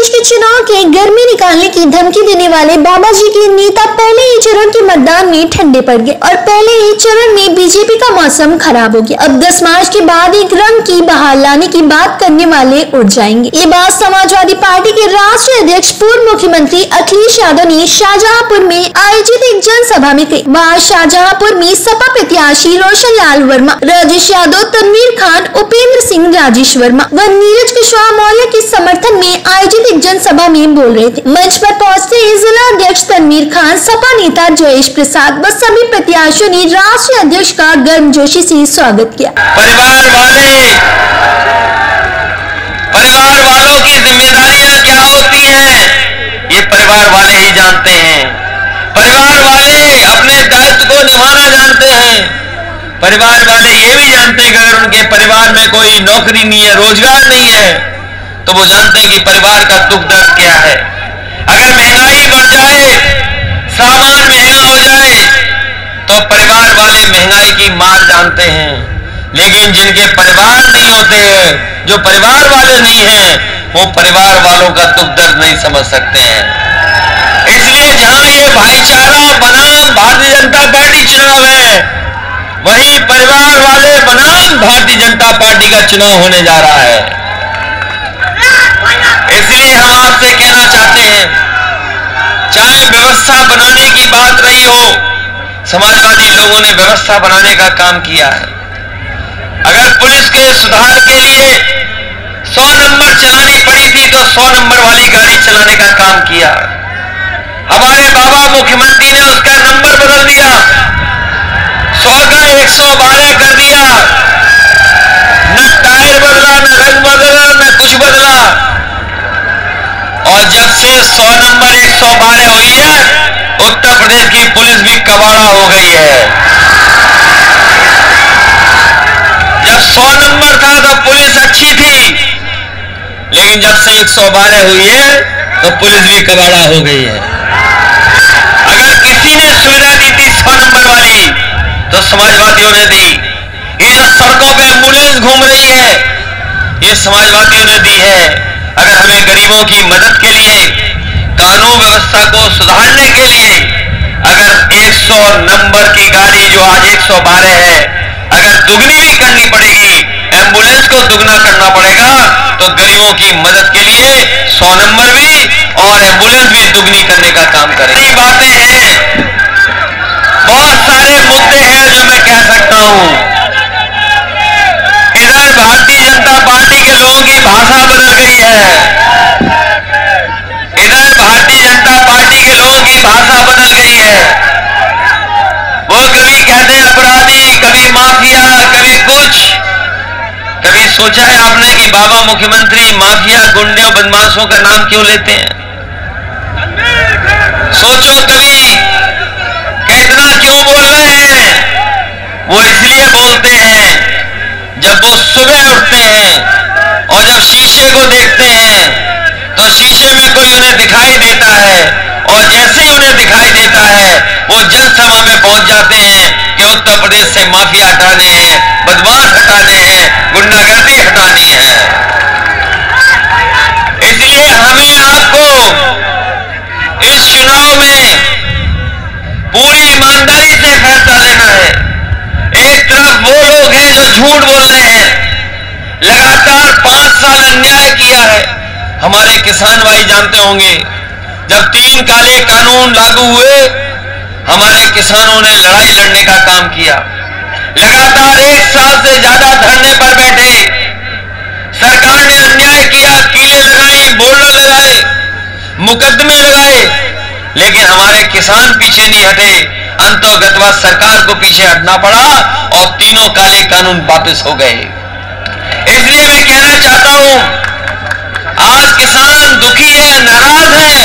प्रदेश के चुनाव के गर्मी निकालने की धमकी देने वाले बाबा जी के नेता पहले ही चरण के मतदान में ठंडे पड़ गए और पहले ही चरण में बीजेपी का मौसम खराब हो गया। अब 10 मार्च के बाद एक रंग की बहार लाने की बात करने वाले उठ जाएंगे। ये बात समाजवादी पार्टी के राष्ट्रीय अध्यक्ष पूर्व मुख्यमंत्री अखिलेश यादव ने शाहजहांपुर में आयोजित एक जनसभा में कही। वहाँ शाहजहांपुर में सपा प्रत्याशी रोशन लाल वर्मा, राजेश यादव, तनवीर खान, उपेंद्र सिंह, राजेश वर्मा व नीरज कुशवाहा मौर्य के समर्थन में आयोजित एक जनसभा में बोल रहे थे। मंच पर पहुंचते ही जिला अध्यक्ष तनवीर खान, सपा नेता जयेश प्रसाद व सभी प्रत्याशियों ने राष्ट्रीय अध्यक्ष का गर्मजोशी से स्वागत किया। परिवार वालों की जिम्मेदारियां क्या होती हैं, ये परिवार वाले ही जानते हैं। परिवार वाले अपने दायित्व को निभाना जानते हैं। परिवार वाले ये भी जानते हैं कि अगर उनके परिवार में कोई नौकरी नहीं है, रोजगार नहीं है, तो वो जानते हैं कि परिवार का दुख दर्द क्या है। अगर महंगाई बढ़ जाए, सामान महंगा हो जाए, तो परिवार वाले महंगाई की मार जानते हैं। लेकिन जिनके परिवार नहीं होते हैं, जो परिवार वाले नहीं हैं, वो परिवार वालों का दुख दर्द नहीं समझ सकते हैं। इसलिए जहां ये भाईचारा बनाम भारतीय जनता पार्टी चुनाव है, वहीं परिवार वाले बनाम भारतीय जनता पार्टी का चुनाव होने जा रहा है। इसलिए हम आपसे कहना चाहते हैं, चाहे व्यवस्था बनाने की बात रही हो, समाजवादी लोगों ने व्यवस्था बनाने का काम किया है। अगर पुलिस के सुधार के लिए 100 नंबर चलानी पड़ी थी, तो 100 नंबर वाली गाड़ी चलाने का काम किया। हमारे बाबा मुख्यमंत्री ने उसका नंबर बदल दिया, 100 का 112 कर दिया। न टायर बदला, न रंग बदला, न कुछ बदला। और जब से 100 नंबर 112 हुई है, उत्तर प्रदेश की पुलिस भी कबाड़ा हो गई है। जब 100 नंबर था तो पुलिस अच्छी थी, लेकिन जब से 112 हुई है तो पुलिस भी कबाड़ा हो गई है। अगर किसी ने सुविधा दी थी 100 नंबर वाली, तो समाजवादियों ने दी। ये जो सड़कों पे एम्बुलेंस घूम रही है, ये समाजवादियों ने दी है। अगर हमें गरीबों की मदद के लिए, कानून व्यवस्था को सुधारने के लिए, अगर 100 नंबर की गाड़ी जो आज 112 है, अगर दुगनी भी करनी पड़ेगी, एम्बुलेंस को दुगना करना पड़ेगा, तो गरीबों की मदद के लिए 100 नंबर भी और एम्बुलेंस भी दुगनी करने का काम करें। ये बातें हैं, बहुत सारे मुद्दे हैं जो मैं कह सकता हूं। इधर भारतीय जनता पार्टी के लोगों की भाषा बदल गई है, इधर भारतीय जनता पार्टी के लोगों की भाषा बदल गई है। वो कभी कहते हैं अपराधी, कभी माफिया, कभी कुछ। कभी सोचा है आपने कि बाबा मुख्यमंत्री माफिया, गुंडों, बदमाशों का नाम क्यों लेते हैं? सोचो कभी कि इतना क्यों बोल रहे हैं? वो इसलिए बोलते हैं, जब वो सुबह उठते हैं और जब शीशे को देखते हैं, तो शीशे में कोई उन्हें दिखाई देता है, और जैसे ही उन्हें दिखाई देता है, वो जनसभा में पहुंच जाते हैं कि उत्तर प्रदेश से माफिया हटाने हैं, बदमाश हटाने हैं, गुंडागर्दी हटानी है। इसलिए हमें आपको इस चुनाव में पूरी ईमानदारी से फैसला लेना है। एक तरफ वो लोग हैं जो झूठ बोल रहे हैं, लगातार 5 साल अन्याय किया है। हमारे किसान भाई जानते होंगे, जब 3 काले कानून लागू हुए, हमारे किसानों ने लड़ाई लड़ने का काम किया। लगातार 1 साल से ज्यादा धरने पर बैठे, सरकार ने अन्याय किया, कीलें लगाई, बोर्डर लगाए, मुकदमे लगाए, लेकिन हमारे किसान पीछे नहीं हटे। अंतोगतवा सरकार को पीछे हटना पड़ा और तीनों काले कानून वापस हो गए। इसलिए मैं कहना चाहता हूं, आज किसान दुखी है, नाराज है।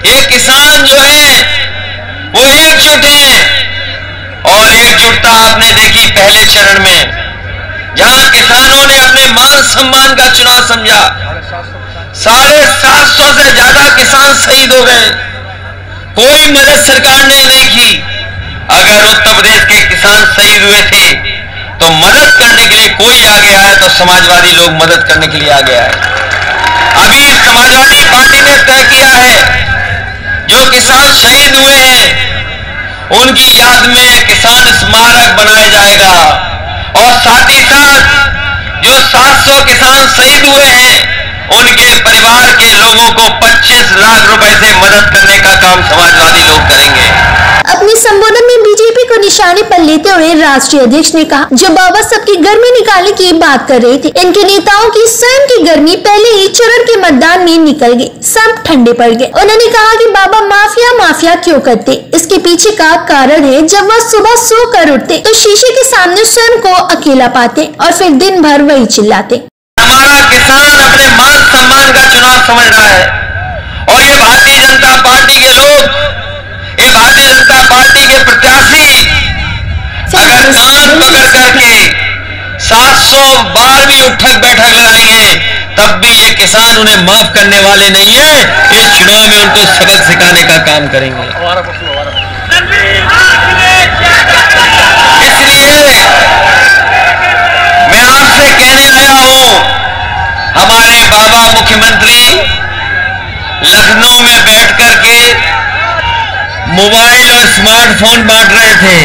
ये किसान जो है वो एकजुट है, और एकजुटता आपने देखी पहले चरण में, जहां किसानों ने अपने मान सम्मान का चुनाव समझा। 750 से ज्यादा किसान शहीद हो गए, कोई मदद सरकार ने नहीं की। अगर उत्तर प्रदेश के किसान शहीद हुए थे, तो मदद करने के लिए कोई आगे आया, तो समाजवादी लोग मदद करने के लिए आगे आए। अभी तय किया है, जो किसान शहीद हुए हैं उनकी याद में किसान स्मारक बनाया जाएगा, और साथ ही साथ जो 700 किसान शहीद हुए हैं उनके परिवार के लोगों को 25 लाख रुपए से मदद करने का काम समाजवादी लोग करेंगे। अपने संबोधन में बीजेपी को निशाने पर लेते हुए राष्ट्रीय अध्यक्ष ने कहा, जो बाबा सबकी गर्मी निकालने की बात कर रहे थे, इनके नेताओं की स्वयं की गर्मी पहले ही चरण के मतदान में निकल गई, सब ठंडे पड़ गए। उन्होंने कहा कि बाबा माफिया क्यों करते, इसके पीछे का कारण है, जब वह सुबह सो कर उठते तो शीशे के सामने स्वयं को अकेला पाते और फिर दिन भर वही चिल्लाते। हमारा किसान अपने मान सम्मान का चुनाव समझ रहा है, और ये भारतीय जनता पार्टी के लोग, ये भारतीय जनता पार्टी के प्रत्याशी अगर कान पकड़ करके 700 बार भी उठक बैठक लगाएंगे तब भी ये किसान उन्हें माफ करने वाले नहीं है। इस चुनाव में उनको सबक सिखाने का काम करेंगे। इसलिए मैं आपसे कहने आया हूं, हमारे बाबा मुख्यमंत्री लखनऊ में बैठ करके मोबाइल और स्मार्टफोन बांट रहे थे।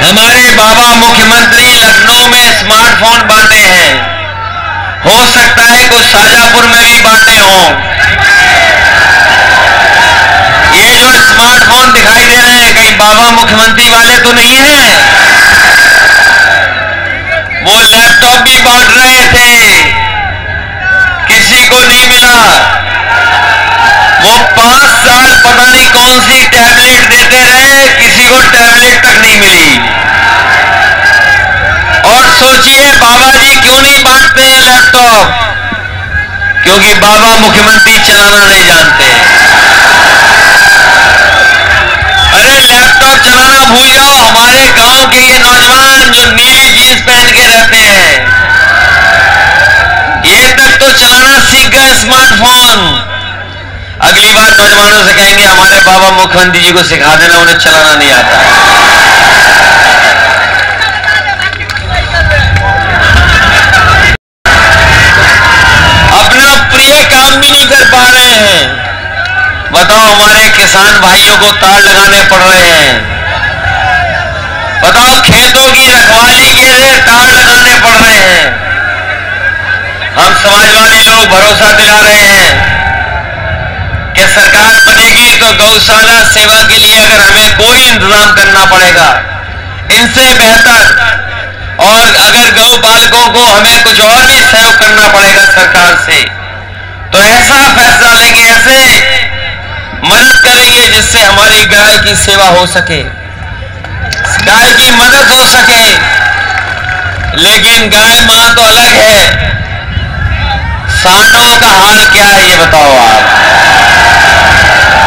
हमारे बाबा मुख्यमंत्री लखनऊ में स्मार्टफोन बांटे हैं, हो सकता है कुछ शाजापुर में भी बांटे हों। ये जो स्मार्टफोन दिखाई दे रहे हैं कहीं बाबा मुख्यमंत्री वाले तो नहीं हैं? वो लैपटॉप भी बांट रहे थे, किसी को नहीं मिला। वो 5 साल पता नहीं कौन सी टैबलेट देते रहे, किसी को टैबलेट तक नहीं मिली। और सोचिए बाबा जी क्यों नहीं बांटते हैं लैपटॉप? क्योंकि बाबा मुख्यमंत्री चलाना नहीं जानते। अरे लैपटॉप चलाना भूल जाओ, हमारे गांव के ये नौजवान जो नीली जींस पहन के रहते हैं, ये तक तो चलाना सीख गए स्मार्टफोन। अगली बार नौजवानों से कहेंगे हमारे बाबा मुख्यमंत्री जी को सिखा देना, उन्हें चलाना नहीं आता। अपना प्रिय काम भी नहीं कर पा रहे हैं। बताओ हमारे किसान भाइयों को तार लगाने पड़ रहे हैं। बताओ खेतों की रखवाली के लिए तार लगाने पड़ रहे हैं। हम समाजवादी लोग भरोसा दिला रहे हैं कि सरकार बनेगी तो गौशाला सेवा के लिए अगर हमें कोई इंतजाम करना पड़ेगा इनसे बेहतर, और अगर गौ पालकों को हमें कुछ और भी सहयोग करना पड़ेगा सरकार से, तो ऐसा फैसला लेंगे, ऐसे मदद करेंगे जिससे हमारी गाय की सेवा हो सके, गाय की मदद हो सके। लेकिन गाय मां तो अलग है, सांडों का हाल क्या है ये बताओ आप।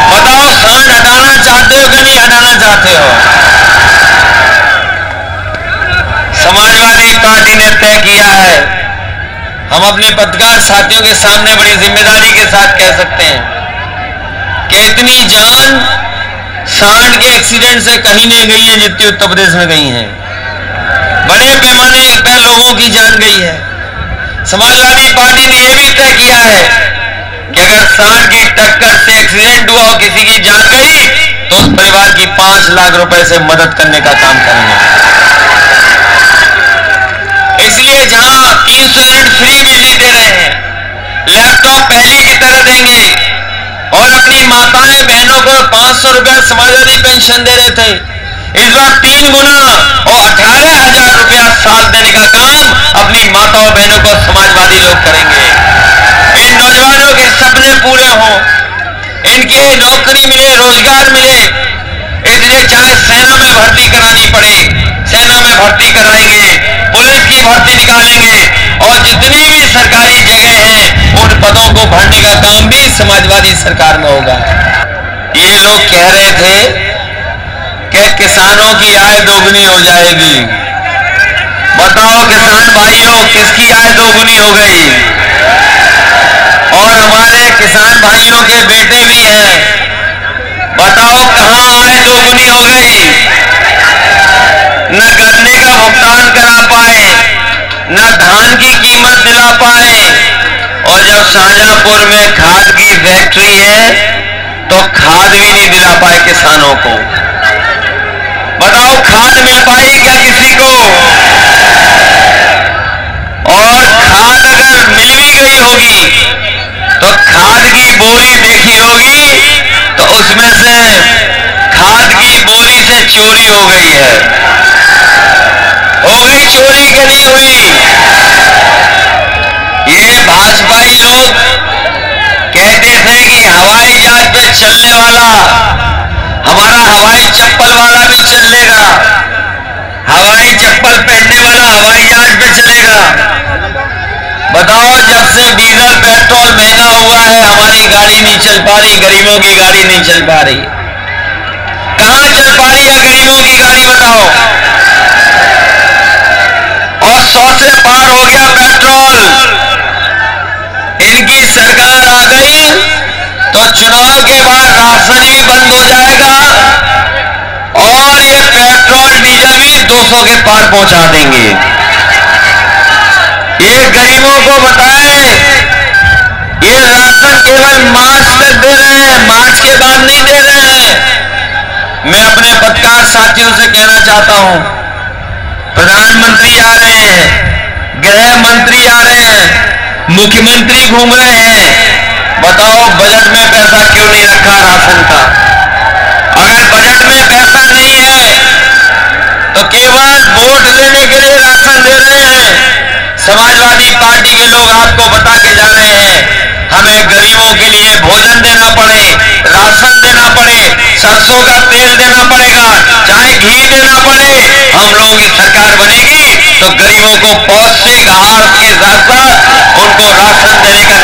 बताओ सांड हटाना चाहते हो कि नहीं हटाना चाहते हो? समाजवादी पार्टी ने तय किया है, हम अपने पत्रकार साथियों के सामने बड़ी जिम्मेदारी के साथ कह सकते हैं कि इतनी जान सांड के एक्सीडेंट से कहीं नहीं गई है जितनी उत्तर प्रदेश में गई हैं। बड़े पैमाने पर लोगों की जान गई है। समाजवादी पार्टी ने यह भी तय किया है कि अगर सांड की टक्कर से एक्सीडेंट हुआ और किसी की जान गई तो उस परिवार की 5 लाख रुपए से मदद करने का काम करेंगे। इसलिए जहां 300 यूनिट फ्री बिजली दे रहे हैं, लैपटॉप पहले की तरह देंगे, और अपनी माताएं बहनों को 500 रुपया समाजवादी पेंशन दे रहे थे, इस बार 3 गुना और 18,000 रुपया साल देने का काम अपनी माताओं बहनों को समाजवादी लोग करेंगे। इन नौजवानों के सपने पूरे हों, इनके नौकरी मिले, रोजगार मिले, इसलिए चाहे सेना में भर्ती करानी पड़े सेना में भर्ती कराएंगे, पुलिस की भर्ती निकालेंगे, और जितनी भी सरकारी जगह हैं उन पदों को भरने का काम भी समाजवादी सरकार में होगा। ये लोग कह रहे थे कि किसानों की आय दोगुनी हो जाएगी। बताओ किसान भाइयों, किसकी आय दोगुनी हो गई? और हमारे किसान भाइयों के बेटे भी हैं, बताओ कहां आय दोगुनी हो गई? न गन्ने का भुगतान करा पाए, न धान की कीमत दिला पाए, और जब शाहजहांपुर में खाद की फैक्ट्री है तो खाद भी नहीं दिला पाए किसानों को। बताओ खाद मिल पाई क्या किसी को? और खाद अगर मिल भी गई होगी तो खाद की बोरी देखी होगी तो उसमें से खाद की बोरी से चोरी हो गई है। हो गई चोरी के नहीं हुई? ये भाजपाई लोग कहते थे कि हवाई जहाज पे चलने वाला हमारा हवाई चप्पल वाला भी चल लेगा, हवाई चप्पल पहनने वाला हवाई जहाज पे चलेगा। बताओ जब से डीजल पेट्रोल महंगा हुआ है हमारी गाड़ी नहीं चल पा रही, गरीबों की गाड़ी नहीं चल पा रही। कहां चल पा रही है गरीबों की गाड़ी बताओ? और 100 से पार हो गया पेट्रोल। इनकी सरकार आ गई तो चुनाव के बाद राशन भी बंद हो जाएगा और ये पेट्रोल डीजल भी 200 के पार पहुंचा देंगे। ये गरीबों को बताएं, ये राशन केवल मार्च तक दे रहे हैं, मार्च के बाद नहीं दे रहे हैं। मैं अपने पत्रकार साथियों से कहना चाहता हूं, प्रधानमंत्री आ रहे हैं, गृह मंत्री आ रहे हैं, मुख्यमंत्री घूम रहे हैं, बताओ बजट में पैसा क्यों नहीं रखा राशन का? अगर बजट में पैसा नहीं है तो केवल वोट लेने के लिए राशन दे रहे हैं। समाजवादी पार्टी के लोग आपको बता के जा रहे हैं हमें गरीबों के लिए भोजन देना पड़े, राशन देना पड़े, सरसों का तेल देना पड़ेगा, चाहे घी देना पड़े। हम लोगों की सरकार बनेगी तो गरीबों को पौष्टिक आहार के साथ साथ उनको राशन देने का